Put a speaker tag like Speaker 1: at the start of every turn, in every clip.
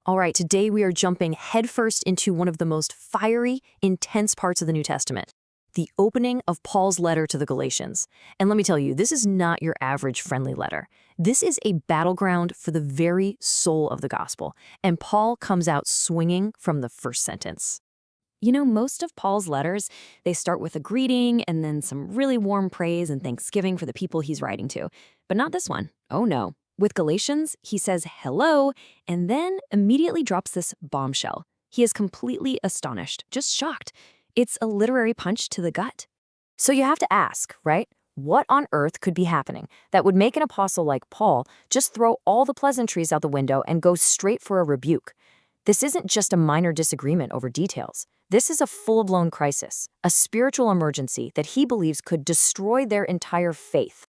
Speaker 1: All right, today we are jumping headfirst into one of the most fiery, intense parts of the New Testament, the opening of Paul's letter to the Galatians. And let me tell you, this is not your average friendly letter. This is a battleground for the very soul of the gospel, and Paul comes out swinging from the first sentence. You know, most of Paul's letters, they start with a greeting and then some really warm praise and thanksgiving for the people he's writing to. But not this one. Oh no. With Galatians, he says hello and then immediately drops this bombshell. He is completely astonished, just shocked. It's a literary punch to the gut. So you have to ask, right? What on earth could be happening that would make an apostle like Paul just throw all the pleasantries out the window and go straight for a rebuke? This isn't just a minor disagreement over details. This is a full-blown crisis, a spiritual emergency that he believes could destroy their entire faith.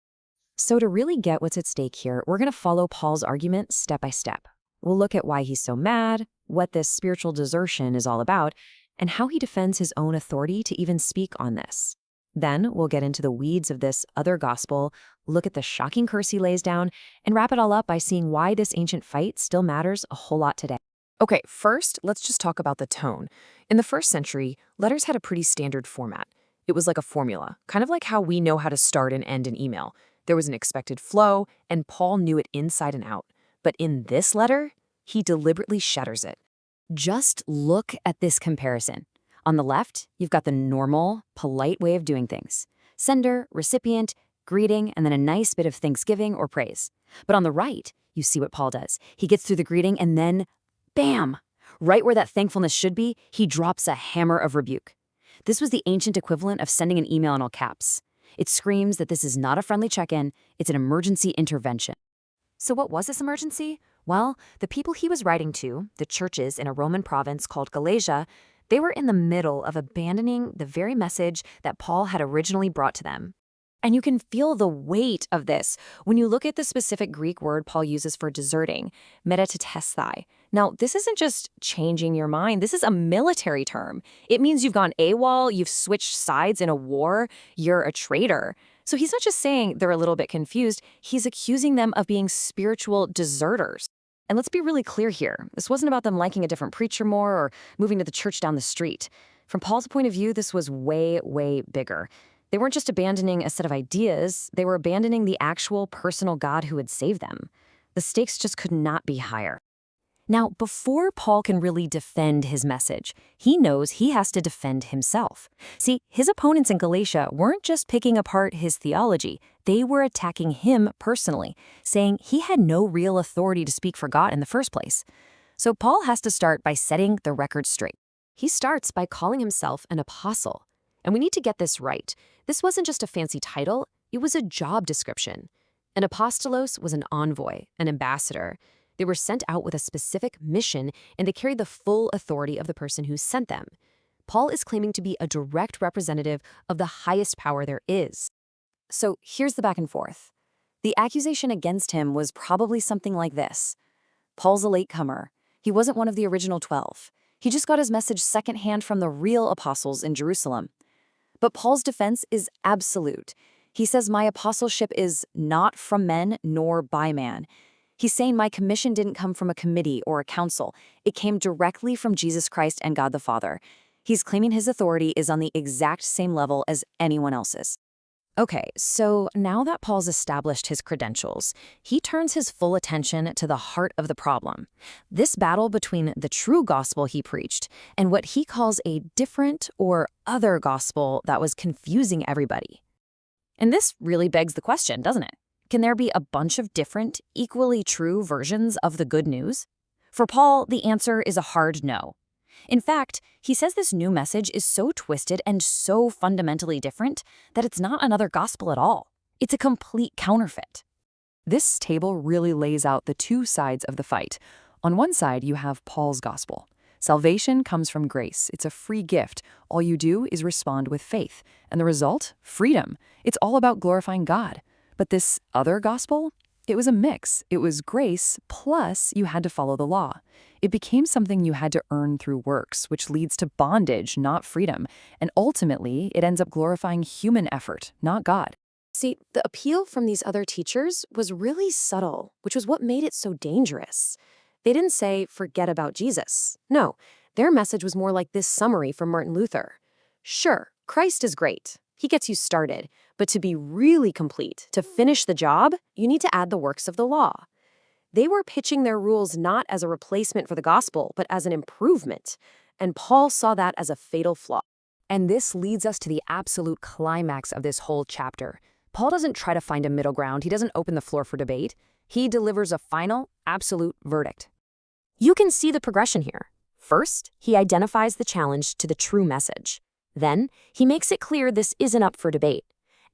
Speaker 1: So to really get what's at stake here, we're going to follow Paul's argument step by step. We'll look at why he's so mad, what this spiritual desertion is all about, and how he defends his own authority to even speak on this. Then we'll get into the weeds of this other gospel, look at the shocking curse he lays down, and wrap it all up by seeing why this ancient fight still matters a whole lot today. Okay, first, let's just talk about the tone. In the first century, letters had a pretty standard format. It was like a formula, kind of like how we know how to start and end an email. There was an expected flow, and Paul knew it inside and out. But in this letter, he deliberately shatters it. Just look at this comparison. On the left, you've got the normal, polite way of doing things. Sender, recipient, greeting, and then a nice bit of thanksgiving or praise. But on the right, you see what Paul does. He gets through the greeting and then, bam! Right where that thankfulness should be, he drops a hammer of rebuke. This was the ancient equivalent of sending an email in all caps. It screams that this is not a friendly check-in, it's an emergency intervention. So what was this emergency? Well, the people he was writing to, the churches in a Roman province called Galatia, they were in the middle of abandoning the very message that Paul had originally brought to them. And you can feel the weight of this when you look at the specific Greek word Paul uses for deserting, metatestesthai. Now, this isn't just changing your mind. This is a military term. It means you've gone AWOL, you've switched sides in a war, you're a traitor. So he's not just saying they're a little bit confused. He's accusing them of being spiritual deserters. And let's be really clear here. This wasn't about them liking a different preacher more or moving to the church down the street. From Paul's point of view, this was way, way bigger. They weren't just abandoning a set of ideas, they were abandoning the actual personal God who had saved them. The stakes just could not be higher. Now, before Paul can really defend his message, he knows he has to defend himself. See, his opponents in Galatia weren't just picking apart his theology, they were attacking him personally, saying he had no real authority to speak for God in the first place. So Paul has to start by setting the record straight. He starts by calling himself an apostle. And we need to get this right. This wasn't just a fancy title, it was a job description. An apostolos was an envoy, an ambassador. They were sent out with a specific mission, and they carried the full authority of the person who sent them. Paul is claiming to be a direct representative of the highest power there is. So here's the back and forth. The accusation against him was probably something like this. Paul's a latecomer. He wasn't one of the original 12. He just got his message secondhand from the real apostles in Jerusalem. But Paul's defense is absolute. He says, my apostleship is not from men nor by man. He's saying my commission didn't come from a committee or a council. It came directly from Jesus Christ and God the Father. He's claiming his authority is on the exact same level as anyone else's. Okay, so now that Paul's established his credentials, he turns his full attention to the heart of the problem. This battle between the true gospel he preached and what he calls a different or other gospel that was confusing everybody. And this really begs the question, doesn't it? Can there be a bunch of different, equally true versions of the good news? For Paul, the answer is a hard no. In fact, he says this new message is so twisted and so fundamentally different that it's not another gospel at all. It's a complete counterfeit.
Speaker 2: This table really lays out the two sides of the fight. On one side, you have Paul's gospel. Salvation comes from grace. It's a free gift. All you do is respond with faith. And the result? Freedom. It's all about glorifying God. But this other gospel? It was a mix. It was grace, plus you had to follow the law. It became something you had to earn through works, which leads to bondage, not freedom. And ultimately, it ends up glorifying human effort, not God.
Speaker 1: See, the appeal from these other teachers was really subtle, which was what made it so dangerous.
Speaker 3: They didn't say, forget about Jesus. No, their message was more like this summary from Martin Luther. Sure, Christ is great. He gets you started. But to be really complete, to finish the job, you need to add the works of the law. They were pitching their rules not as a replacement for the gospel, but as an improvement. And Paul saw that as a fatal flaw.
Speaker 2: And this leads us to the absolute climax of this whole chapter. Paul doesn't try to find a middle ground. He doesn't open the floor for debate. He delivers a final, absolute verdict.
Speaker 1: You can see the progression here. First, he identifies the challenge to the true message. Then, he makes it clear this isn't up for debate.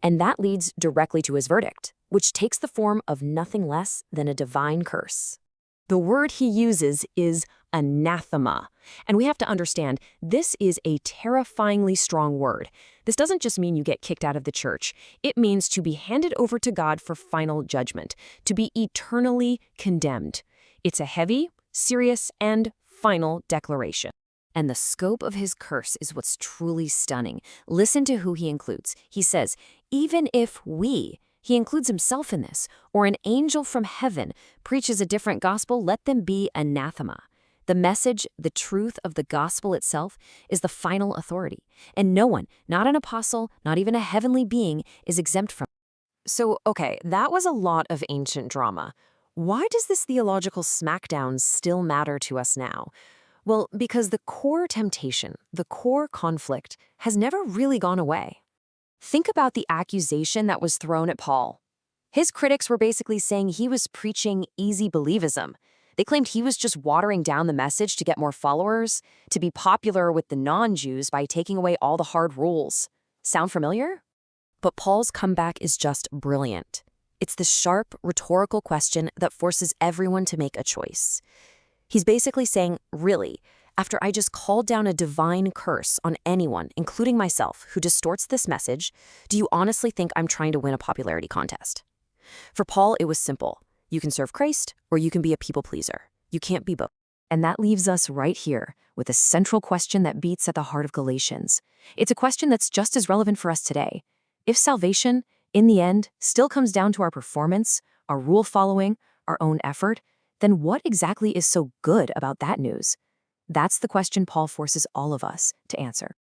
Speaker 1: And that leads directly to his verdict, which takes the form of nothing less than a divine curse. The word he uses is anathema. And we have to understand, this is a terrifyingly strong word. This doesn't just mean you get kicked out of the church. It means to be handed over to God for final judgment, to be eternally condemned. It's a heavy, serious, and final declaration. And the scope of his curse is what's truly stunning. Listen to who he includes. He says, even if he includes himself in this, or an angel from heaven preaches a different gospel, let them be anathema. The message, the truth of the gospel itself, is the final authority. And no one, not an apostle, not even a heavenly being, is exempt from it. So, okay, that was a lot of ancient drama. Why does this theological smackdown still matter to us now? Well, because the core temptation, the core conflict, has never really gone away. Think about the accusation that was thrown at Paul. His critics were basically saying he was preaching easy believism. They claimed he was just watering down the message to get more followers, to be popular with the non-Jews by taking away all the hard rules. Sound familiar? But Paul's comeback is just brilliant. It's the sharp, rhetorical question that forces everyone to make a choice. He's basically saying, really, after I just called down a divine curse on anyone, including myself, who distorts this message, do you honestly think I'm trying to win a popularity contest? For Paul, it was simple. You can serve Christ, or you can be a people pleaser. You can't be both. And that leaves us right here with a central question that beats at the heart of Galatians. It's a question that's just as relevant for us today. If salvation, in the end, still comes down to our performance, our rule following, our own effort, then what exactly is so good about that news? That's the question Paul forces all of us to answer.